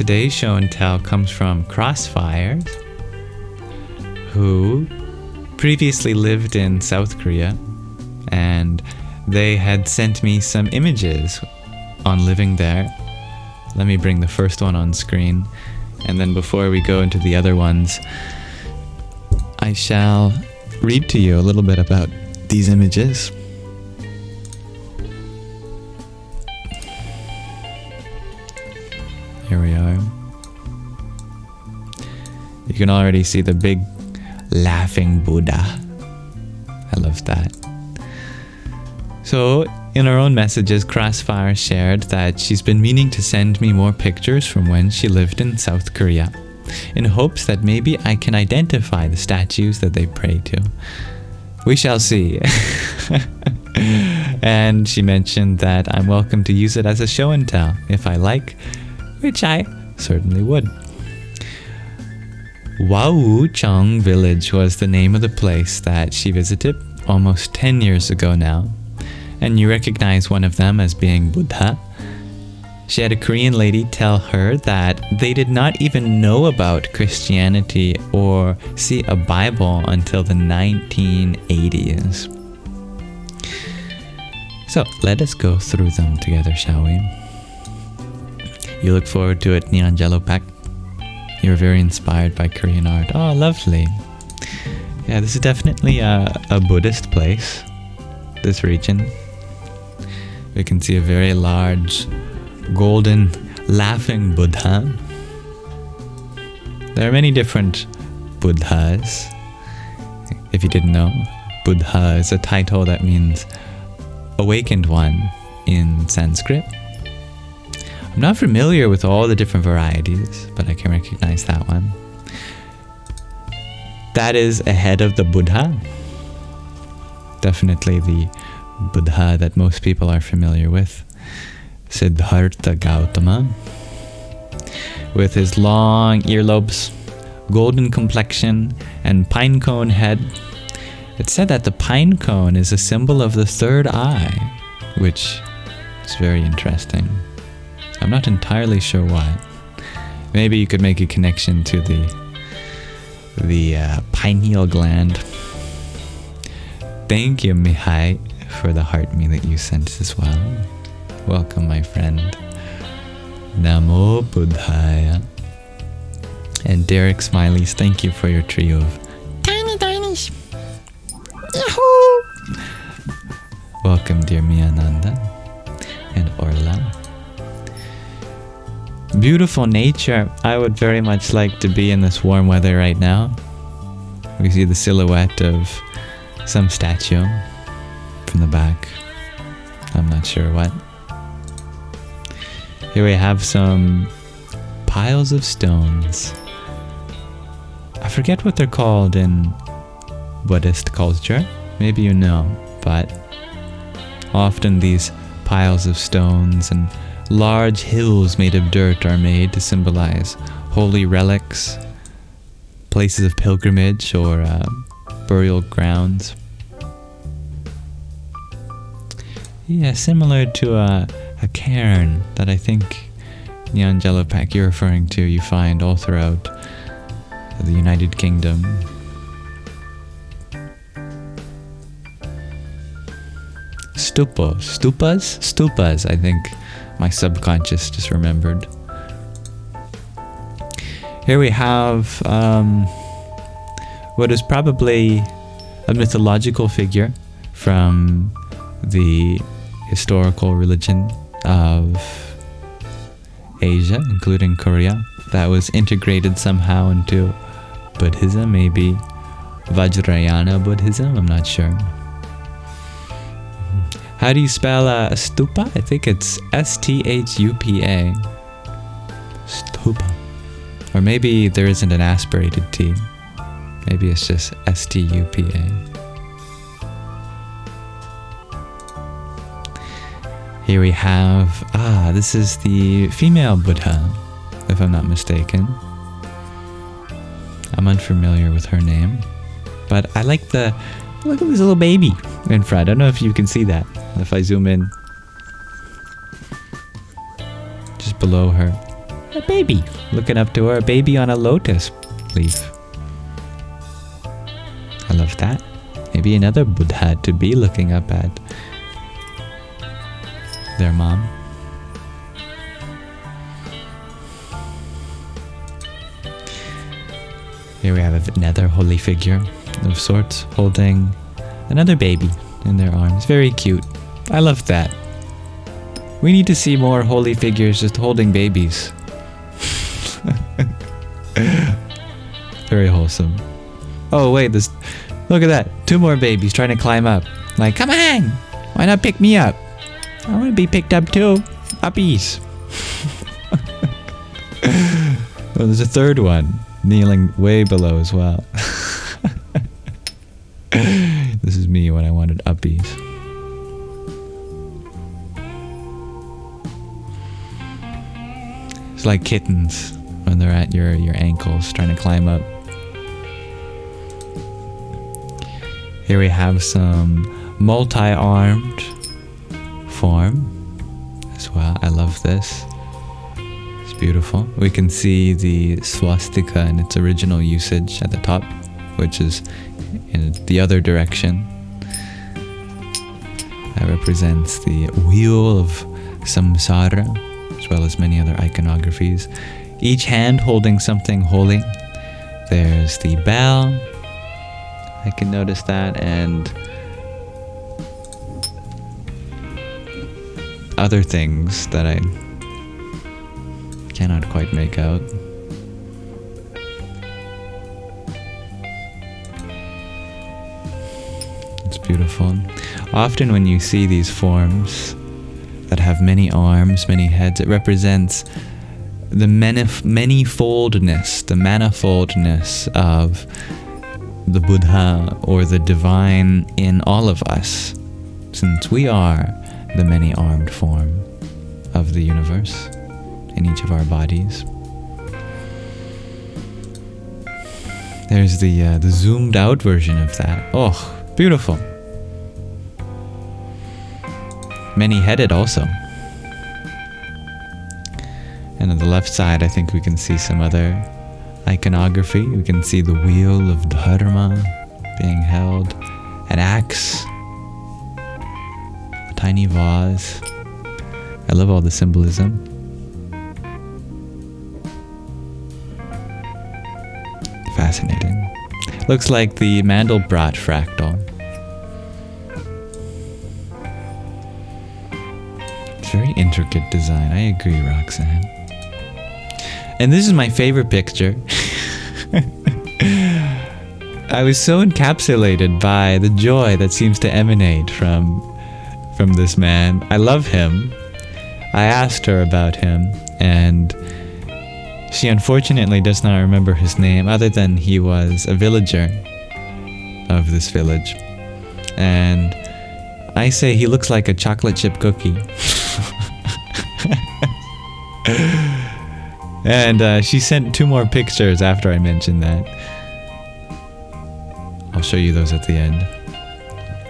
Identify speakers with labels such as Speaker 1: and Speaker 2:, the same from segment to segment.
Speaker 1: Today's show and tell comes from Crossfire, who previously lived in South Korea, and they had sent me some images on living there. Let me bring the first one on screen, and then before we go into the other ones, I shall read to you a little bit about these images. Here we are. You can already see the big laughing Buddha. I love that. So, in her own messages, Crossfire shared that she's been meaning to send me more pictures from when she lived in South Korea, in hopes that maybe I can identify the statues that they pray to. We shall see. And she mentioned that I'm welcome to use it as a show and tell if I like, which I certainly would. Wauchong village was the name of the place that she visited almost 10 years ago now, and you recognize one of them as being Buddha. She had a Korean lady tell her that they did not even know about Christianity or see a Bible until the 1980s. So let us go through them together, shall we? You look forward to it, Nyanjelo Pak. You're very inspired by Korean art. Oh, lovely. Yeah, this is definitely a Buddhist place, this region. We can see a very large, golden, laughing Buddha. There are many different Buddhas. If you didn't know, Buddha is a title that means awakened one in Sanskrit. I'm not familiar with all the different varieties, but I can recognize that one. That is ahead of the Buddha. Definitely the Buddha that most people are familiar with. Siddhartha Gautama. With his long earlobes, golden complexion, and pine cone head. It's said that the pine cone is a symbol of the third eye, which is very interesting. I'm not entirely sure why. Maybe you could make a connection to the pineal gland. Thank you, Mihai, for the heart me that you sent as well. Welcome, my friend. Namo Buddhaya. And Derek Smileys, thank you for your trio of tiny tinies. Yahoo! Welcome, dear Miananda and Orla. Beautiful nature. I would very much like to be in this warm weather right now. We see the silhouette of some statue from the back. I'm not sure what. Here we have some piles of stones. I forget what they're called in Buddhist culture. Maybe you know, but often these piles of stones and large hills made of dirt are made to symbolize holy relics, places of pilgrimage, or burial grounds. Yeah, similar to a cairn that I think Nyanjelo Pak you're referring to, you find all throughout the United Kingdom. Stupas, I think. My subconscious just remembered. Here we have what is probably a mythological figure from the historical religion of Asia, including Korea, that was integrated somehow into Buddhism, maybe Vajrayana Buddhism, I'm not sure. How do you spell stupa? I think it's S-T-H-U-P-A. Stupa. Or maybe there isn't an aspirated T. Maybe it's just S-T-U-P-A. Here we have, this is the female Buddha, if I'm not mistaken. I'm unfamiliar with her name. But I like look at this little baby in front. I don't know if you can see that. If I zoom in just below her. A baby looking up to her, a baby on a lotus leaf. I love that. Maybe another Buddha to be looking up at their mom. Here we have another holy figure of sorts holding another baby in their arms. Very cute. I love that. We need to see more holy figures just holding babies. Very wholesome. Oh wait, look at that. 2 more babies trying to climb up. Like, come on! Why not pick me up? I want to be picked up too. Uppies. Oh, there's a 3rd one kneeling way below as well. This is me when I wanted uppies. It's like kittens when they're at your ankles trying to climb up. Here we have some multi-armed form as well. I love this. It's beautiful. We can see the swastika in its original usage at the top, which is in the other direction. That represents the wheel of samsara, as well as many other iconographies. Each hand holding something holy. There's the bell. I can notice that, and other things that I cannot quite make out. It's beautiful. Often when you see these forms that have many arms, many heads, it represents the manifoldness of the Buddha or the divine in all of us, since we are the many-armed form of the universe in each of our bodies. There's the zoomed out version of that. Oh, beautiful. Many-headed also. And on the left side, I think we can see some other iconography. We can see the wheel of Dharma being held, an axe, a tiny vase. I love all the symbolism. Fascinating. Looks like the Mandelbrot fractal. It's very intricate design. I agree, Roxanne. And this is my favorite picture. I was so encapsulated by the joy that seems to emanate from this man. I love him. I asked her about him, and she unfortunately does not remember his name, other than he was a villager of this village. And I say he looks like a chocolate chip cookie. And she sent 2 more pictures after I mentioned that. I'll show you those at the end.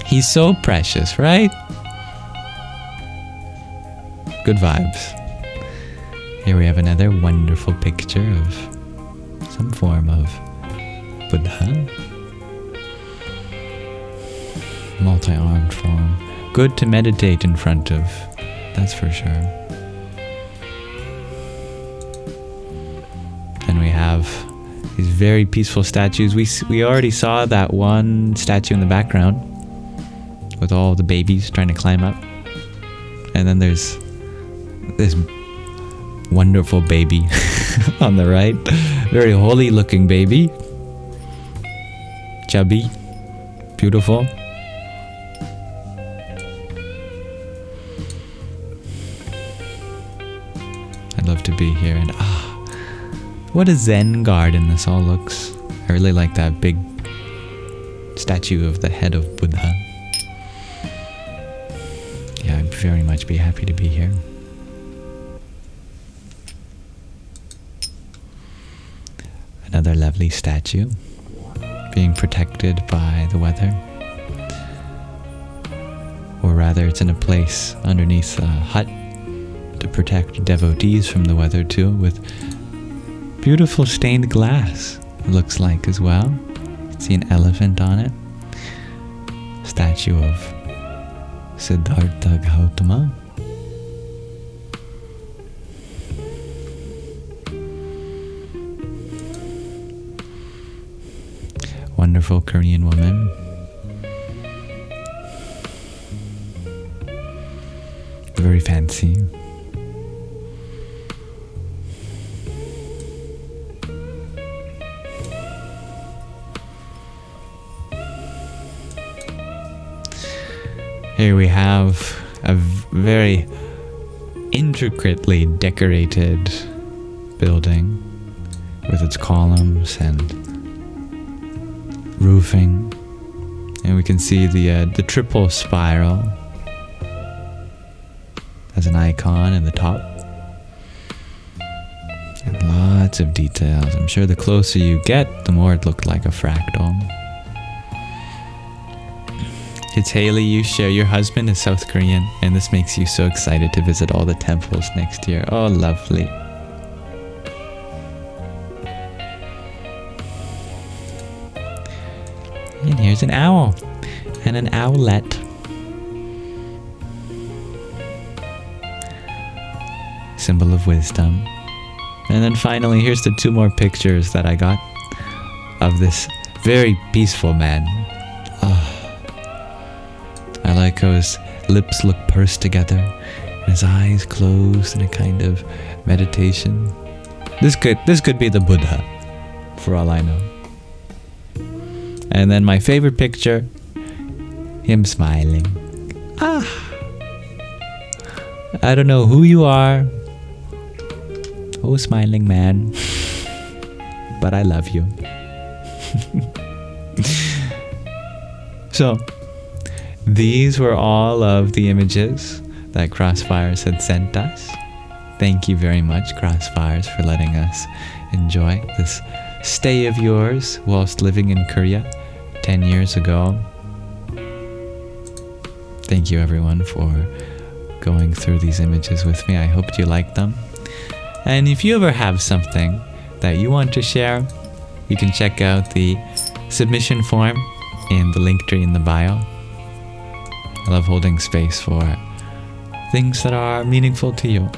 Speaker 1: He's so precious, right? Good vibes. Here we have another wonderful picture of some form of Buddha. Multi-armed form. Good to meditate in front of, that's for sure. And we have these very peaceful statues. We already saw that one statue in the background with all the babies trying to climb up. And then there's this wonderful baby on the right. Very holy looking baby. Chubby. Beautiful. I'd love to be here, and what a Zen garden this all looks. I really like that big statue of the head of Buddha. Yeah, I'd very much be happy to be here. Another lovely statue being protected by the weather. Or rather, it's in a place underneath a hut to protect devotees from the weather too, with beautiful stained glass, it looks like as well. You can see an elephant on it. Statue of Siddhartha Gautama. Wonderful Korean woman. Very fancy. Here we have a very intricately decorated building with its columns and roofing, and we can see the triple spiral as an icon in the top, and lots of details. I'm sure the closer you get, the more it looked like a fractal. It's Haley, you share your husband is South Korean, and this makes you so excited to visit all the temples next year. Oh, lovely. And here's an owl and an owlet. Symbol of wisdom. And then finally, here's the 2 more pictures that I got of this very peaceful man. I like how his lips look pursed together and his eyes closed in a kind of meditation. This could be the Buddha, for all I know. And then my favorite picture, him smiling. I don't know who you are, oh smiling man, but I love you. So, these were all of the images that Crossfires had sent us. Thank you very much, Crossfires, for letting us enjoy this stay of yours whilst living in Korea 10 years ago. Thank you, everyone, for going through these images with me. I hope you liked them. And if you ever have something that you want to share, you can check out the submission form in the link tree in the bio. I love holding space for things that are meaningful to you.